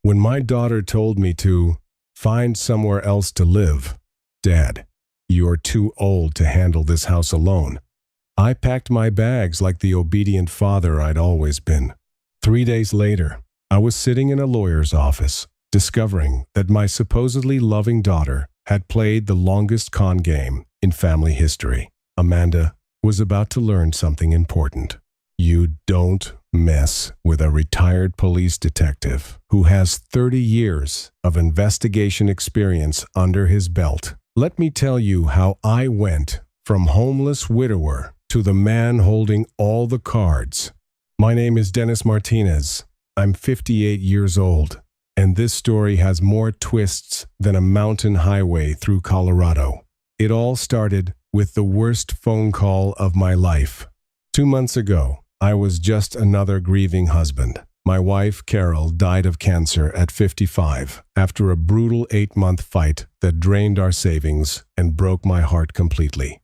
When my daughter told me to find somewhere else to live, Dad, you're too old to handle this house alone. I packed my bags like the obedient father I'd always been. 3 days later, I was sitting in a lawyer's office, discovering that my supposedly loving daughter had played the longest con game in family history. Amanda was about to learn something important. You don't mess with a retired police detective who has 30 years of investigation experience under his belt. Let me tell you how I went from homeless widower to the man holding all the cards. My name is Dennis Martinez. I'm 58 years old, and this story has more twists than a mountain highway through Colorado. It all started with the worst phone call of my life. 2 months ago, I was just another grieving husband. My wife, Carol, died of cancer at 55 after a brutal 8-month fight that drained our savings and broke my heart completely.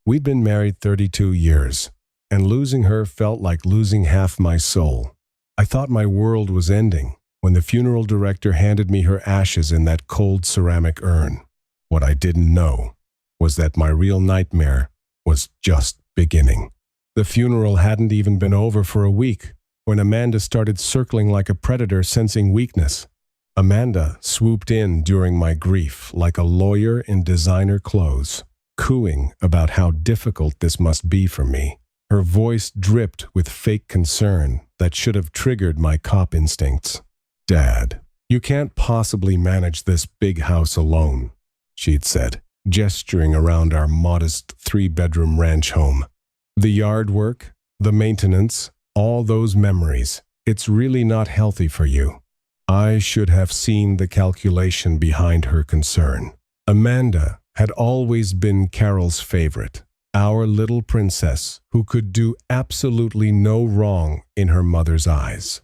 We'd been married 32 years, and losing her felt like losing half my soul. I thought my world was ending when the funeral director handed me her ashes in that cold ceramic urn. What I didn't know was that my real nightmare was just beginning. The funeral hadn't even been over for a week when Amanda started circling like a predator sensing weakness. Amanda swooped in during my grief like a lawyer in designer clothes, cooing about how difficult this must be for me. Her voice dripped with fake concern that should have triggered my cop instincts. Dad, you can't possibly manage this big house alone, she'd said, gesturing around our modest 3-bedroom ranch home. The yard work, the maintenance, all those memories, it's really not healthy for you. I should have seen the calculation behind her concern. Amanda had always been Carol's favorite, our little princess who could do absolutely no wrong in her mother's eyes.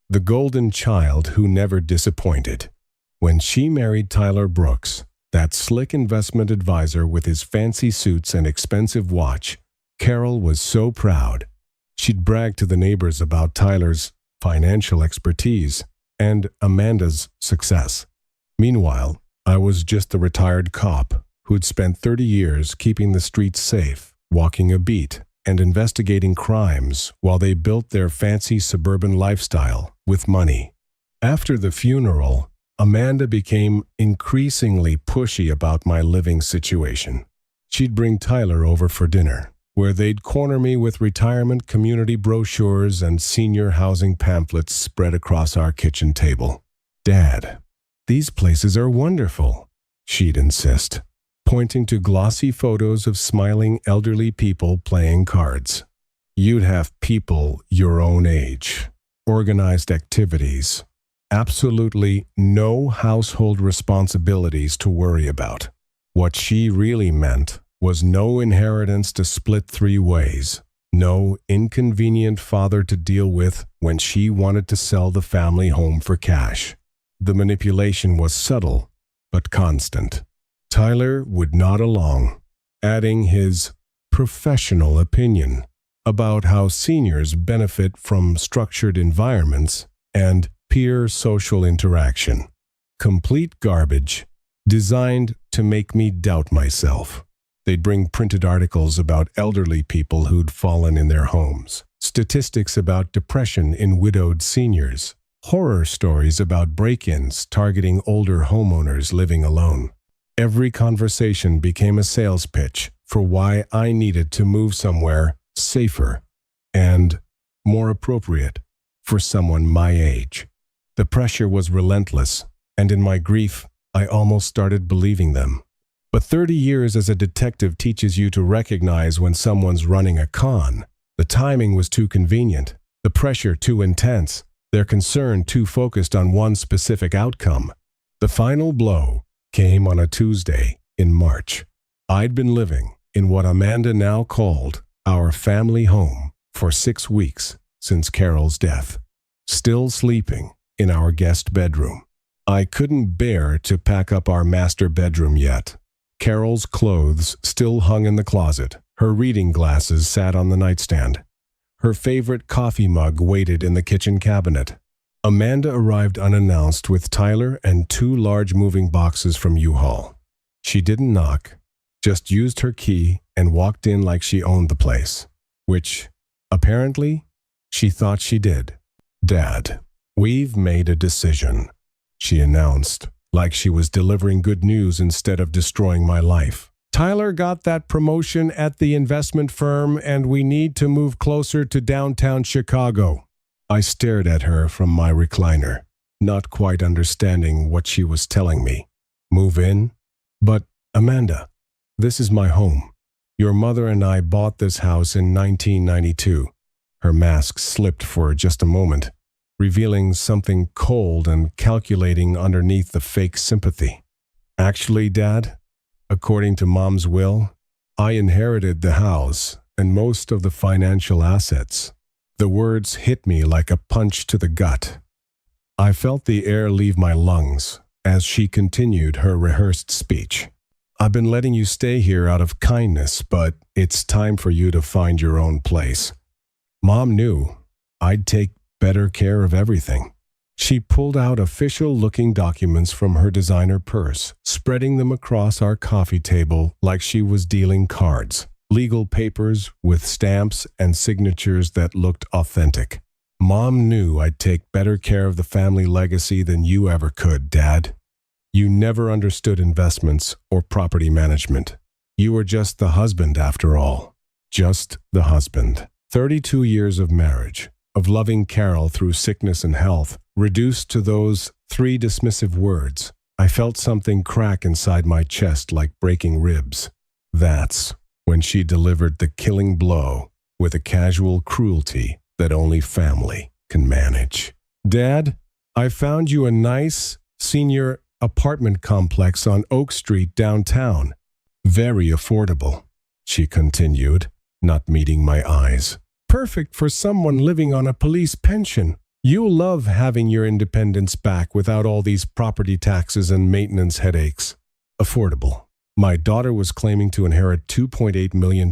The golden child who never disappointed. When she married Tyler Brooks, that slick investment advisor with his fancy suits and expensive watch, Carol was so proud. She'd brag to the neighbors about Tyler's financial expertise and Amanda's success. Meanwhile, I was just the retired cop who'd spent 30 years keeping the streets safe, walking a beat, and investigating crimes while they built their fancy suburban lifestyle with money. After the funeral, Amanda became increasingly pushy about my living situation. She'd bring Tyler over for dinner, where they'd corner me with retirement community brochures and senior housing pamphlets spread across our kitchen table. Dad, these places are wonderful, she'd insist, pointing to glossy photos of smiling elderly people playing cards. You'd have people your own age, organized activities, absolutely no household responsibilities to worry about. What she really meant was no inheritance to split 3 ways, no inconvenient father to deal with when she wanted to sell the family home for cash. The manipulation was subtle, but constant. Tyler would nod along, adding his professional opinion about how seniors benefit from structured environments and peer social interaction. Complete garbage, designed to make me doubt myself. They'd bring printed articles about elderly people who'd fallen in their homes, statistics about depression in widowed seniors, horror stories about break-ins targeting older homeowners living alone. Every conversation became a sales pitch for why I needed to move somewhere safer and more appropriate for someone my age. The pressure was relentless, and in my grief, I almost started believing them. But 30 years as a detective teaches you to recognize when someone's running a con. The timing was too convenient, the pressure too intense, their concern too focused on one specific outcome. The final blow came on a Tuesday in March. I'd been living in what Amanda now called our family home for 6 weeks since Carol's death, still sleeping in our guest bedroom. I couldn't bear to pack up our master bedroom yet. Carol's clothes still hung in the closet. Her reading glasses sat on the nightstand. Her favorite coffee mug waited in the kitchen cabinet. Amanda arrived unannounced with Tyler and 2 large moving boxes from U-Haul. She didn't knock, just used her key and walked in like she owned the place, which, apparently, she thought she did. "Dad, we've made a decision," she announced, like she was delivering good news instead of destroying my life. "Tyler got that promotion at the investment firm and we need to move closer to downtown Chicago." I stared at her from my recliner, not quite understanding what she was telling me. "Move in? But, Amanda, this is my home. Your mother and I bought this house in 1992. Her mask slipped for just a moment, revealing something cold and calculating underneath the fake sympathy. "Actually, Dad, according to Mom's will, I inherited the house and most of the financial assets." The words hit me like a punch to the gut. I felt the air leave my lungs as she continued her rehearsed speech. "I've been letting you stay here out of kindness, but it's time for you to find your own place. Mom knew I'd take better care of everything." She pulled out official-looking documents from her designer purse, spreading them across our coffee table like she was dealing cards. Legal papers with stamps and signatures that looked authentic. "Mom knew I'd take better care of the family legacy than you ever could, Dad. You never understood investments or property management. You were just the husband after all. Just the husband." 32 years of marriage, of loving Carol through sickness and health, reduced to those 3 dismissive words. I felt something crack inside my chest like breaking ribs. That's when she delivered the killing blow with a casual cruelty that only family can manage. "Dad, I found you a nice, senior apartment complex on Oak Street downtown. Very affordable," she continued, not meeting my eyes. "Perfect for someone living on a police pension. You'll love having your independence back without all these property taxes and maintenance headaches." Affordable. My daughter was claiming to inherit $2.8 million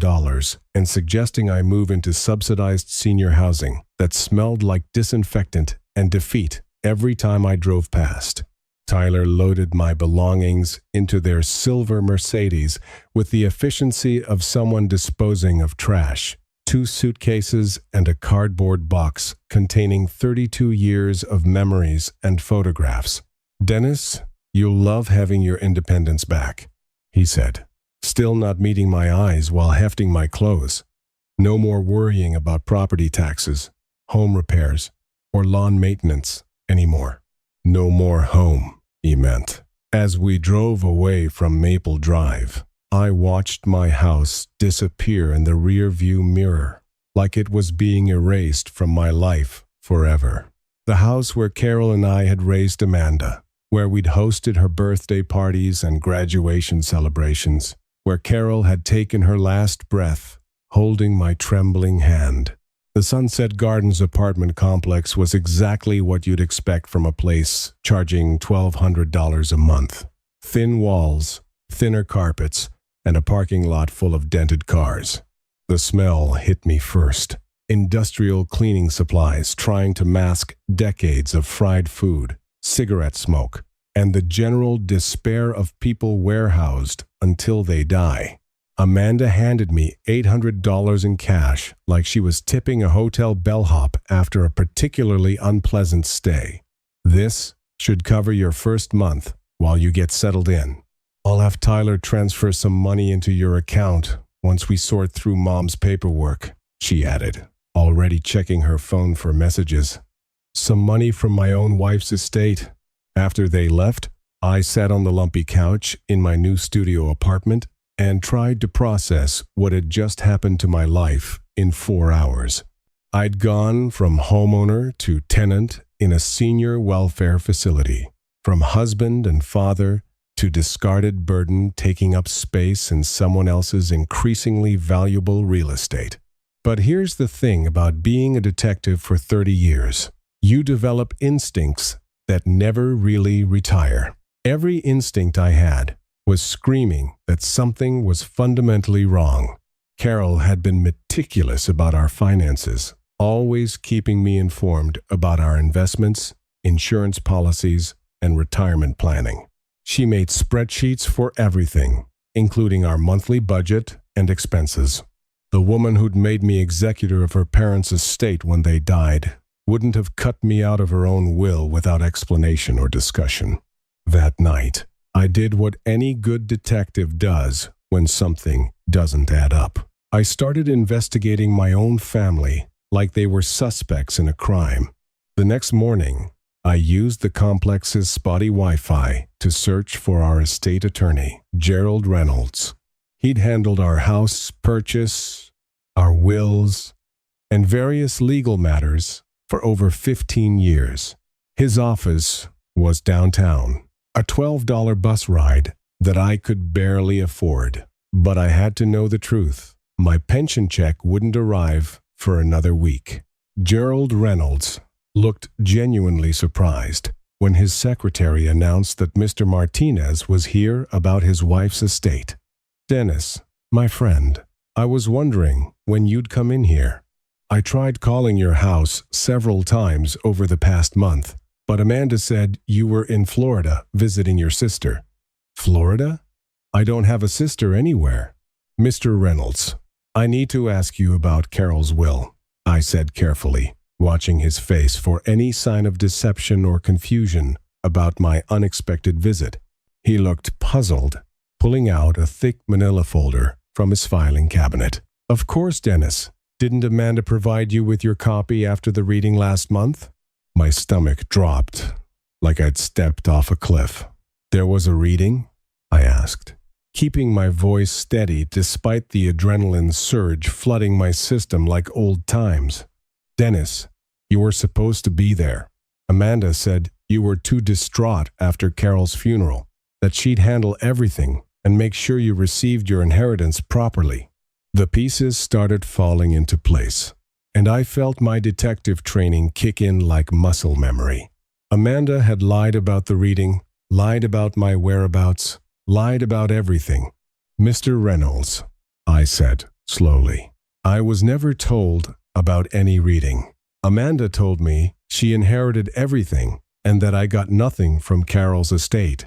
and suggesting I move into subsidized senior housing that smelled like disinfectant and defeat every time I drove past. Tyler loaded my belongings into their silver Mercedes with the efficiency of someone disposing of trash. 2 suitcases and a cardboard box containing 32 years of memories and photographs. "Dennis, you'll love having your independence back," he said, still not meeting my eyes while hefting my clothes. "No more worrying about property taxes, home repairs, or lawn maintenance anymore." No more home, he meant. As we drove away from Maple Drive, I watched my house disappear in the rear-view mirror, like it was being erased from my life forever. The house where Carol and I had raised Amanda, where we'd hosted her birthday parties and graduation celebrations, where Carol had taken her last breath, holding my trembling hand. The Sunset Gardens apartment complex was exactly what you'd expect from a place charging $1,200 a month. Thin walls, thinner carpets, and a parking lot full of dented cars. The smell hit me first. Industrial cleaning supplies trying to mask decades of fried food, cigarette smoke, and the general despair of people warehoused until they die. Amanda handed me $800 in cash like she was tipping a hotel bellhop after a particularly unpleasant stay. "This should cover your first month while you get settled in. I'll have Tyler transfer some money into your account once we sort through Mom's paperwork," she added, already checking her phone for messages. "Some money from my own wife's estate." After they left, I sat on the lumpy couch in my new studio apartment and tried to process what had just happened to my life in 4 hours. I'd gone from homeowner to tenant in a senior welfare facility, from husband and father to discarded burden taking up space in someone else's increasingly valuable real estate. But here's the thing about being a detective for 30 years. You develop instincts that never really retire. Every instinct I had was screaming that something was fundamentally wrong. Carol had been meticulous about our finances, always keeping me informed about our investments insurance policies, and retirement planning. She made spreadsheets for everything, including our monthly budget and expenses. The woman who'd made me executor of her parents' estate when they died wouldn't have cut me out of her own will without explanation or discussion. That night, I did what any good detective does when something doesn't add up. I started investigating my own family like they were suspects in a crime. The next morning, I used the complex's spotty Wi-Fi to search for our estate attorney, Gerald Reynolds. He'd handled our house purchase, our wills, and various legal matters for over 15 years. His office was downtown, a $12 bus ride that I could barely afford. But I had to know the truth. My pension check wouldn't arrive for another week. Gerald Reynolds looked genuinely surprised when his secretary announced that Mr. Martinez was here about his wife's estate. "Dennis, my friend, I was wondering when you'd come in here. I tried calling your house several times over the past month, but Amanda said you were in Florida visiting your sister." "Florida? I don't have a sister anywhere." "Mr. Reynolds, I need to ask you about Carol's will," I said carefully, watching his face for any sign of deception or confusion about my unexpected visit. He looked puzzled, pulling out a thick manila folder from his filing cabinet. "Of course, Dennis. Didn't Amanda provide you with your copy after the reading last month?" My stomach dropped, like I'd stepped off a cliff. "There was a reading?" I asked, keeping my voice steady despite the adrenaline surge flooding my system like old times. "Dennis, you were supposed to be there. Amanda said you were too distraught after Carol's funeral, that she'd handle everything and make sure you received your inheritance properly." The pieces started falling into place, and I felt my detective training kick in like muscle memory. Amanda had lied about the reading, lied about my whereabouts, lied about everything. "Mr. Reynolds," I said slowly, "I was never told about any reading. Amanda told me she inherited everything and that I got nothing from Carol's estate."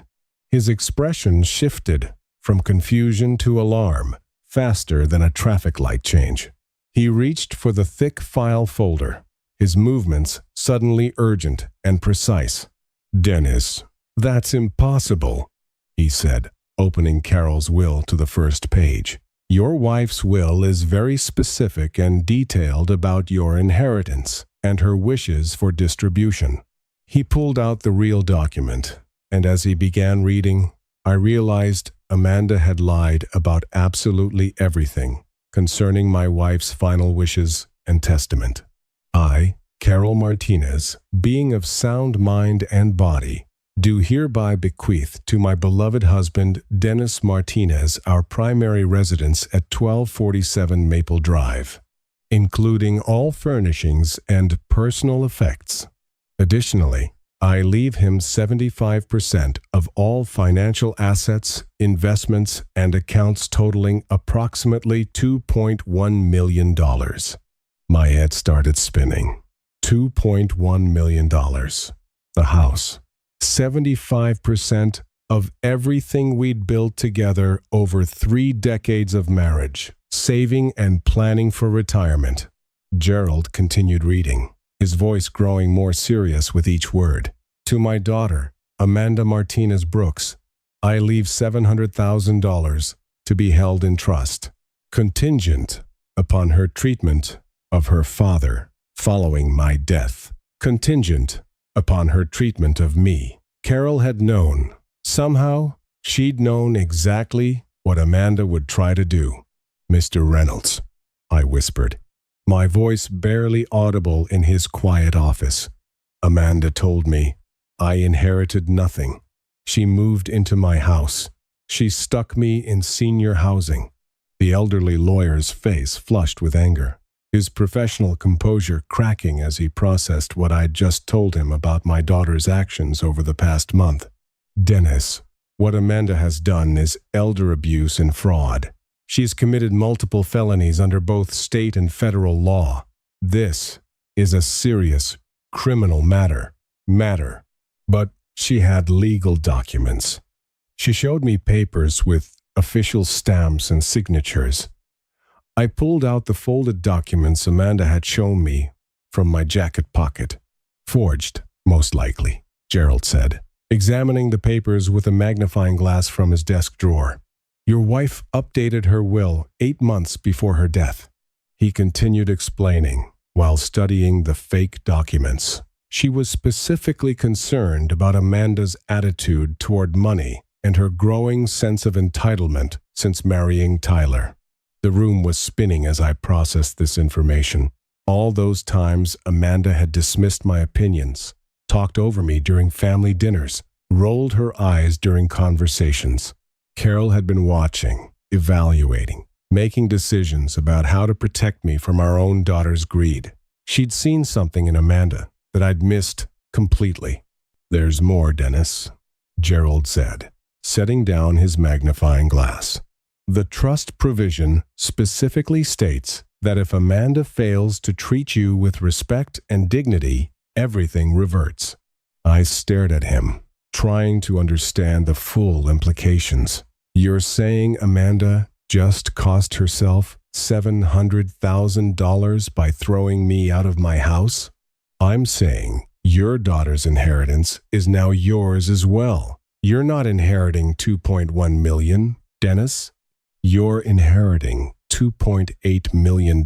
His expression shifted from confusion to alarm faster than a traffic light change. He reached for the thick file folder, his movements suddenly urgent and precise. "Dennis, that's impossible," he said, opening Carol's will to the first page. "Your wife's will is very specific and detailed about your inheritance and her wishes for distribution." He pulled out the real document, and as he began reading, I realized Amanda had lied about absolutely everything concerning my wife's final wishes and testament. "I, Carol Martinez, being of sound mind and body, do hereby bequeath to my beloved husband, Dennis Martinez, our primary residence at 1247 Maple Drive, including all furnishings and personal effects. Additionally, I leave him 75% of all financial assets, investments, and accounts totaling approximately $2.1 million. My head started spinning. $2.1 million. The house. 75% of everything we'd built together over 3 decades of marriage, saving and planning for retirement. Gerald continued reading, his voice growing more serious with each word. "To my daughter, Amanda Martinez Brooks, I leave $700,000 to be held in trust, contingent upon her treatment of her father following my death, contingent upon her treatment of me." Carol had known. Somehow, she'd known exactly what Amanda would try to do. "Mr. Reynolds," I whispered, my voice barely audible in his quiet office. "Amanda told me I inherited nothing. She moved into my house. She stuck me in senior housing." The elderly lawyer's face flushed with anger, his professional composure cracking as he processed what I'd just told him about my daughter's actions over the past month. "Dennis, what Amanda has done is elder abuse and fraud. She's committed multiple felonies under both state and federal law. This is a serious criminal matter." matter. But she had legal documents. She showed me papers with official stamps and signatures. I pulled out the folded documents Amanda had shown me from my jacket pocket. Forged, most likely, Gerald said, examining the papers with a magnifying glass from his desk drawer. Your wife updated her will 8 months before her death. He continued explaining, while studying the fake documents. She was specifically concerned about Amanda's attitude toward money and her growing sense of entitlement since marrying Tyler. The room was spinning as I processed this information. All those times Amanda had dismissed my opinions, talked over me during family dinners, rolled her eyes during conversations. Carol had been watching, evaluating, making decisions about how to protect me from our own daughter's greed. She'd seen something in Amanda that I'd missed completely. There's more, Dennis, Gerald said, setting down his magnifying glass. The trust provision specifically states that if Amanda fails to treat you with respect and dignity, everything reverts. I stared at him, trying to understand the full implications. You're saying Amanda just cost herself $700,000 by throwing me out of my house? I'm saying your daughter's inheritance is now yours as well. You're not inheriting $2.1 million, Dennis. You're inheriting $2.8 million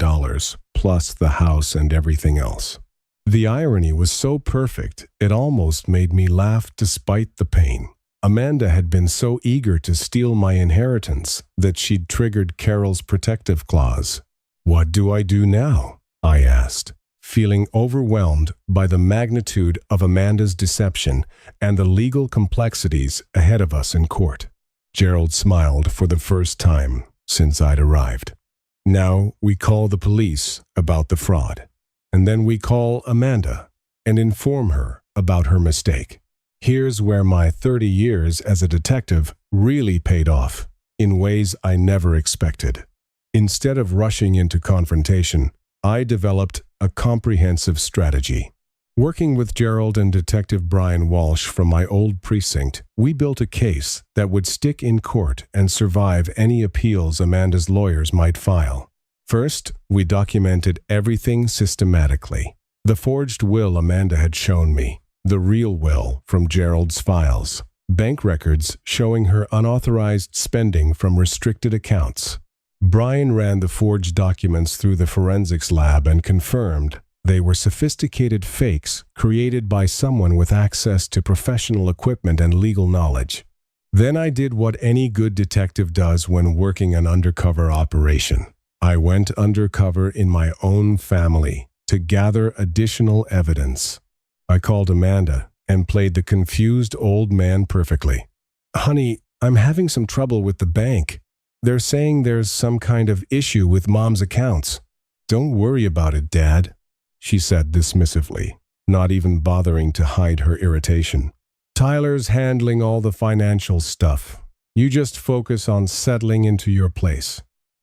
plus the house and everything else. The irony was so perfect, it almost made me laugh despite the pain. Amanda had been so eager to steal my inheritance that she'd triggered Carol's protective clause. What do I do now? I asked, feeling overwhelmed by the magnitude of Amanda's deception and the legal complexities ahead of us in court. Gerald smiled for the first time since I'd arrived. Now we call the police about the fraud, and then we call Amanda and inform her about her mistake. Here's where my 30 years as a detective really paid off in ways I never expected. Instead of rushing into confrontation, I developed a comprehensive strategy. Working with Gerald and Detective Brian Walsh from my old precinct, we built a case that would stick in court and survive any appeals Amanda's lawyers might file. First, we documented everything systematically. The forged will Amanda had shown me, the real will from Gerald's files, bank records showing her unauthorized spending from restricted accounts. Brian ran the forged documents through the forensics lab and confirmed they were sophisticated fakes created by someone with access to professional equipment and legal knowledge. Then I did what any good detective does when working an undercover operation. I went undercover in my own family to gather additional evidence. I called Amanda and played the confused old man perfectly. Honey, I'm having some trouble with the bank. They're saying there's some kind of issue with Mom's accounts. Don't worry about it, Dad, she said dismissively, not even bothering to hide her irritation. Tyler's handling all the financial stuff. You just focus on settling into your place.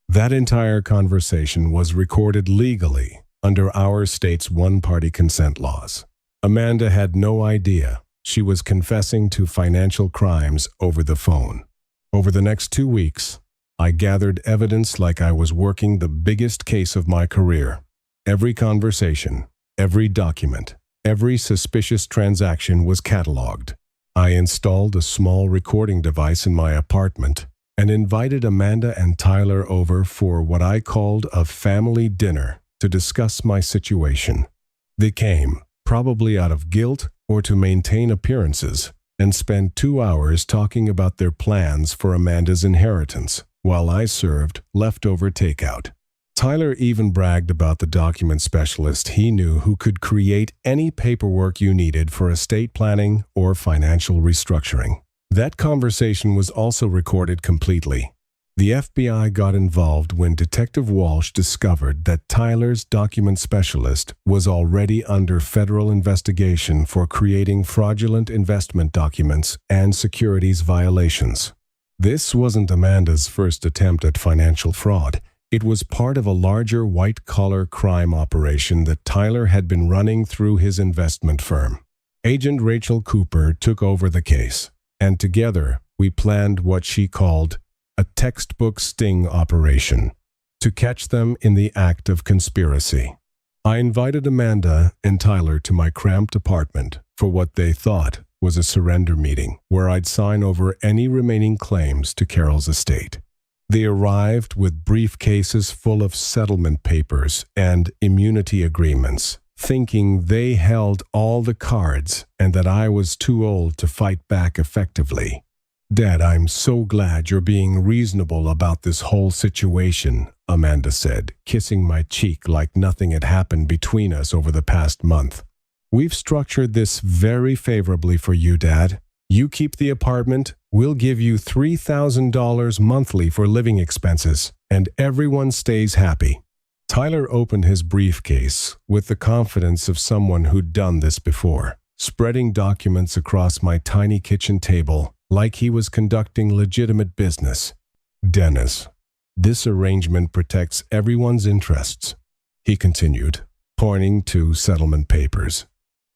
That entire conversation was recorded legally under our state's one-party consent laws. Amanda had no idea she was confessing to financial crimes over the phone. Over the next 2 weeks, I gathered evidence like I was working the biggest case of my career. Every conversation, every document, every suspicious transaction was cataloged. I installed a small recording device in my apartment and invited Amanda and Tyler over for what I called a family dinner to discuss my situation. They came, probably out of guilt or to maintain appearances, and spent 2 hours talking about their plans for Amanda's inheritance, while I served leftover takeout. Tyler even bragged about the document specialist he knew who could create any paperwork you needed for estate planning or financial restructuring. That conversation was also recorded completely. The FBI got involved when Detective Walsh discovered that Tyler's document specialist was already under federal investigation for creating fraudulent investment documents and securities violations. This wasn't Amanda's first attempt at financial fraud. It was part of a larger white-collar crime operation that Tyler had been running through his investment firm. Agent Rachel Cooper took over the case, and together we planned what she called a textbook sting operation to catch them in the act of conspiracy. I invited Amanda and Tyler to my cramped apartment for what they thought was a surrender meeting where I'd sign over any remaining claims to Carol's estate. They arrived with briefcases full of settlement papers and immunity agreements, thinking they held all the cards and that I was too old to fight back effectively. "Dad, I'm so glad you're being reasonable about this whole situation," Amanda said, kissing my cheek like nothing had happened between us over the past month. "We've structured this very favorably for you, Dad. You keep the apartment, we'll give you $3,000 monthly for living expenses, and everyone stays happy." Tyler opened his briefcase with the confidence of someone who'd done this before, spreading documents across my tiny kitchen table like he was conducting legitimate business. "Dennis, this arrangement protects everyone's interests," he continued, pointing to settlement papers.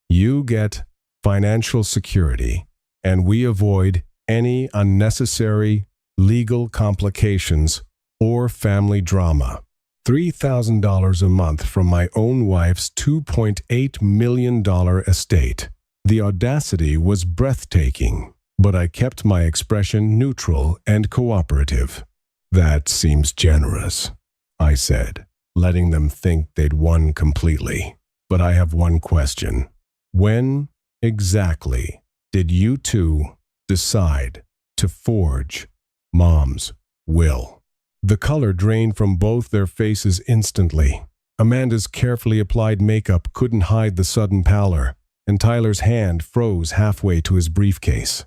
"You get financial security, and we avoid any unnecessary legal complications or family drama. $3,000 a month from my own wife's $2.8 million estate." The audacity was breathtaking, but I kept my expression neutral and cooperative. "That seems generous," I said, letting them think they'd won completely. "But I have one question. When exactly did you two decide to forge Mom's will?" The color drained from both their faces instantly. Amanda's carefully applied makeup couldn't hide the sudden pallor, and Tyler's hand froze halfway to his briefcase.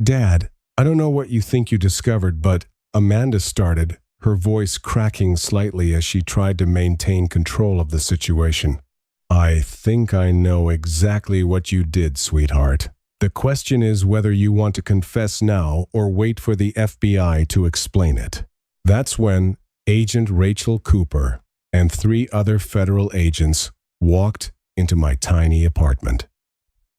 "Dad, I don't know what you think you discovered, but," Amanda started, her voice cracking slightly as she tried to maintain control of the situation. "I think I know exactly what you did, sweetheart. The question is whether you want to confess now or wait for the FBI to explain it." That's when Agent Rachel Cooper and 3 other federal agents walked into my tiny apartment.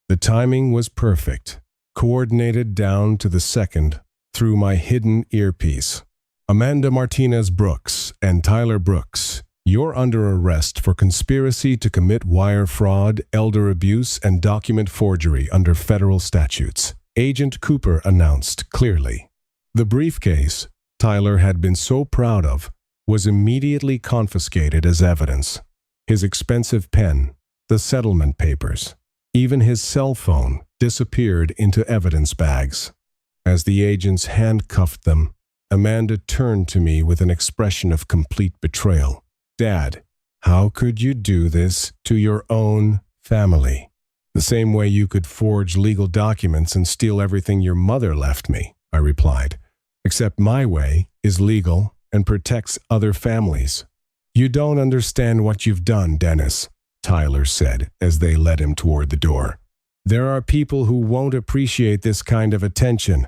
The timing was perfect, coordinated down to the second through my hidden earpiece. "Amanda Martinez Brooks and Tyler Brooks, you're under arrest for conspiracy to commit wire fraud, elder abuse, and document forgery under federal statutes," Agent Cooper announced clearly. The briefcase Tyler had been so proud of was immediately confiscated as evidence. His expensive pen, the settlement papers, even his cell phone disappeared into evidence bags. As the agents handcuffed them, Amanda turned to me with an expression of complete betrayal. "Dad, how could you do this to your own family? The same way you could forge legal documents and steal everything your mother left me," I replied. "Except my way is legal and protects other families." "You don't understand what you've done, Dennis," Tyler said as they led him toward the door. "There are people who won't appreciate this kind of attention."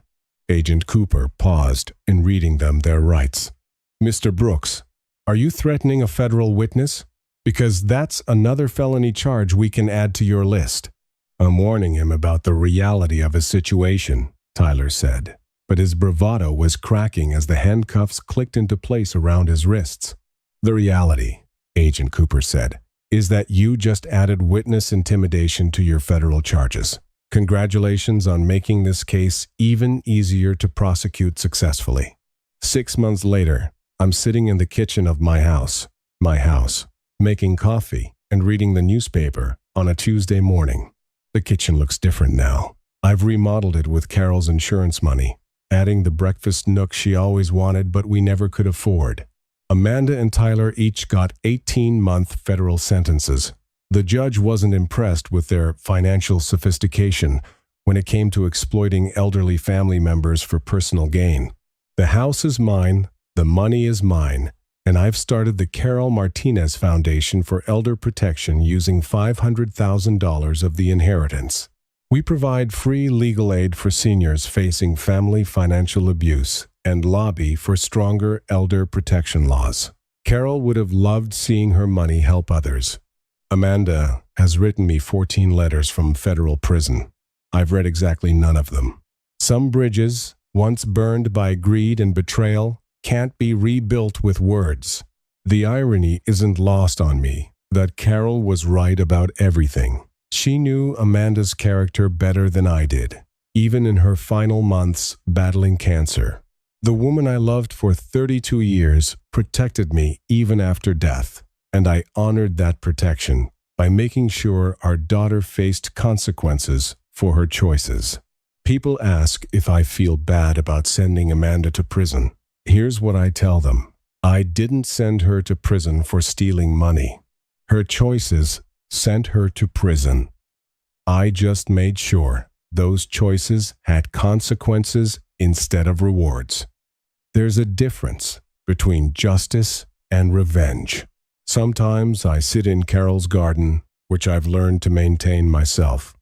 Agent Cooper paused in reading them their rights. "Mr. Brooks, are you threatening a federal witness? Because that's another felony charge we can add to your list." "I'm warning him about the reality of his situation," Tyler said. But his bravado was cracking as the handcuffs clicked into place around his wrists. "The reality," Agent Cooper said, "is that you just added witness intimidation to your federal charges. Congratulations on making this case even easier to prosecute successfully." 6 months later, I'm sitting in the kitchen of my house, making coffee and reading the newspaper on a Tuesday morning. The kitchen looks different now. I've remodeled it with Carol's insurance money, adding the breakfast nook she always wanted but we never could afford. Amanda and Tyler each got 18-month federal sentences. The judge wasn't impressed with their financial sophistication when it came to exploiting elderly family members for personal gain. "The house is mine, the money is mine, and I've started the Carol Martinez Foundation for Elder Protection using $500,000 of the inheritance. We provide free legal aid for seniors facing family financial abuse and lobby for stronger elder protection laws. Carol would have loved seeing her money help others. Amanda has written me 14 letters from federal prison. I've read exactly none of them. Some bridges, once burned by greed and betrayal, can't be rebuilt with words. The irony isn't lost on me that Carol was right about everything. She knew Amanda's character better than I did, even in her final months battling cancer. The woman I loved for 32 years protected me even after death, and I honored that protection by making sure our daughter faced consequences for her choices. People ask if I feel bad about sending Amanda to prison. Here's what I tell them. I didn't send her to prison for stealing money. Her choices sent her to prison. I just made sure those choices had consequences instead of rewards. There's a difference between justice and revenge. Sometimes I sit in Carol's garden, which I've learned to maintain myself,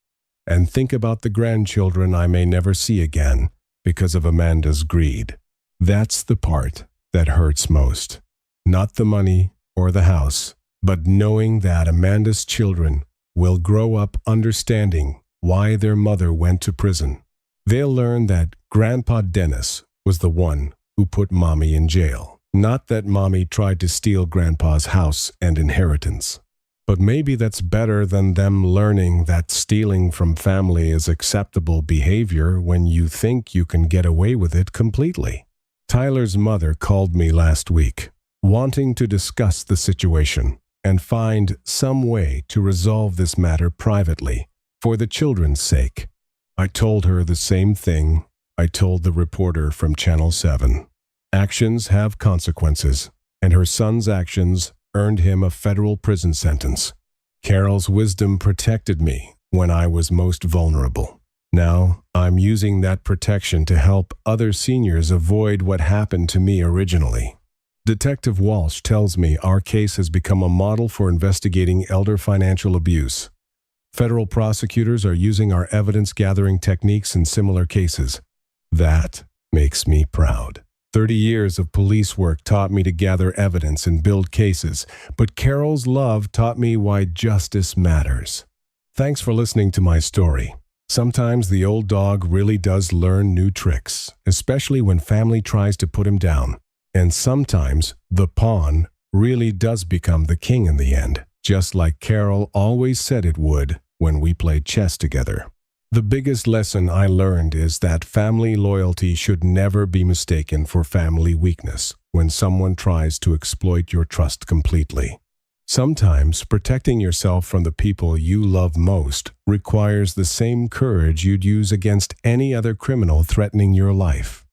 and think about the grandchildren I may never see again because of Amanda's greed. That's the part that hurts most. Not the money or the house, but knowing that Amanda's children will grow up understanding why their mother went to prison. They'll learn that Grandpa Dennis was the one who put Mommy in jail. Not that Mommy tried to steal Grandpa's house and inheritance. But maybe that's better than them learning that stealing from family is acceptable behavior when you think you can get away with it completely. Tyler's mother called me last week, wanting to discuss the situation and find some way to resolve this matter privately, for the children's sake. I told her the same thing I told the reporter from Channel 7. Actions have consequences, and her son's actions earned him a federal prison sentence. Carol's wisdom protected me when I was most vulnerable. Now, I'm using that protection to help other seniors avoid what happened to me originally. Detective Walsh tells me our case has become a model for investigating elder financial abuse. Federal prosecutors are using our evidence-gathering techniques in similar cases. That makes me proud. 30 years of police work taught me to gather evidence and build cases, but Carol's love taught me why justice matters. Thanks for listening to my story. Sometimes the old dog really does learn new tricks, especially when family tries to put him down. And sometimes the pawn really does become the king in the end, just like Carol always said it would when we played chess together. The biggest lesson I learned is that family loyalty should never be mistaken for family weakness when someone tries to exploit your trust completely. Sometimes protecting yourself from the people you love most requires the same courage you'd use against any other criminal threatening your life.